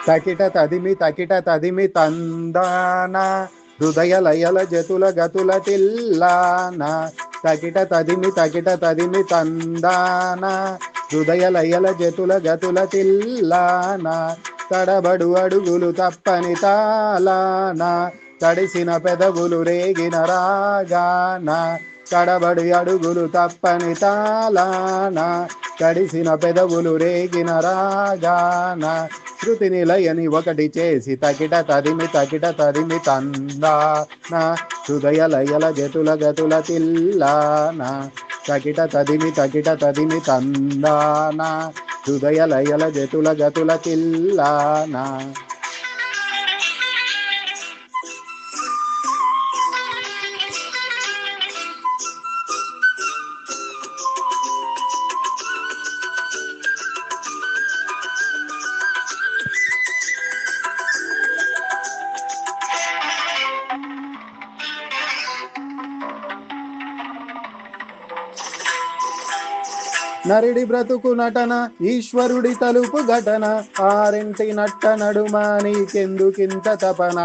తకిట తదిమి తందాన హృదయ లయల జతుల గతుల తిల్లాన తకిట తదిమి తందాన హృదయ లయల జతుల గతుల తిల్లాన తడబడు అడుగులు తప్పని తాలాన తడిసిన పెదవులు రేగిన రాగాన తడబడి అడుగులు తప్పని తాలాన తడిసిన పెదవులు రేగిన రాగాన శృతి నిలయని ఒకటి చేసి తకిట తదిమి తందాన హృదయ లయల గతుల గతుల తిల్లాన తకిట తదిమి తందాన హృదయ లయల గతుల గతుల తిల్లాన. నరుడి బ్రతుకు నటన ఈశ్వరుడి తలుపు ఘటన ఆరింటి నట్ట నడుమా నీకెందుకింత తపన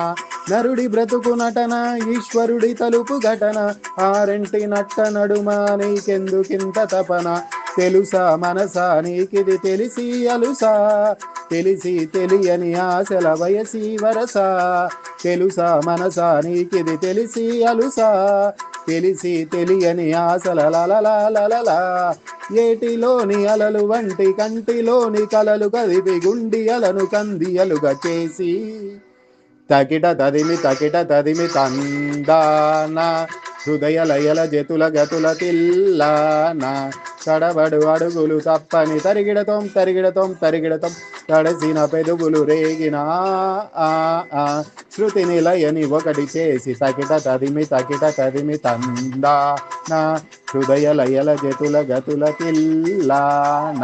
నరుడి బ్రతుకు నటన ఈశ్వరుడి తలుపు ఘటన ఆరింటి నట్ట నడుమా నీకెందుకింత తపన తెలుసా మనసా నీకిది తెలిసి అలుసా తెలిసి తెలియని ఆశల వయసి వరస తెలుసా మనసా నీకిది తెలిసి అలుసా తెలిసి తెలియని ఆశల లలలా ఏటిలోని అలలు వంటి కంటిలోని కలలు కదిపి గుండియలను కందియలుగా చేసి తకిట తదిమి తందాన హృదయ లయల జతుల గతుల తిల్లాన తడబడు అడుగులు తప్పని తరిగిడతం తడసిన పెదుగులు రేగిన శృతి నిలయని ఒకటి చేసి తకిట తదిమి తందాన హృదయ లయల జతుల గతుల తిల్లాన.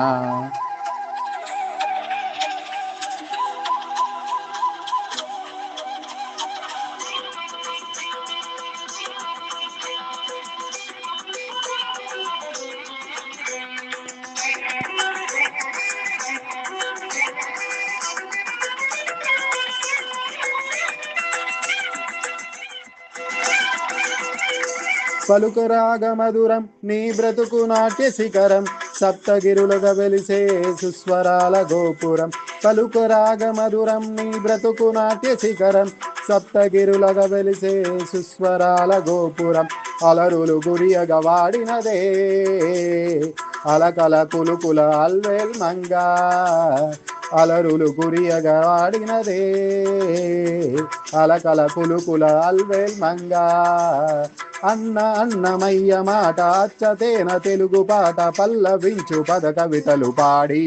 పలుకు రాగ మధురం నీ బ్రతుకు నాట్య శిఖరం సప్తగిరులుగా వెలిసే సుస్వరాల గోపురం పలుకు రాగ మధురం నీ బ్రతుకు నాట్య శిఖరం సప్తగిరులుగా వెలిసే సుస్వరాల గోపురం అలరులు గురియగా వాడినదే అలకల కులుకుల అల్వేల్ మంగా అలరులు గురియగా వాడినదే అలకల కులుకుల అల్వేల్ మంగా అన్నమయ్య మాట అచ్చతేన తెలుగు పాట పల్లవించు పద కవితలు పాడి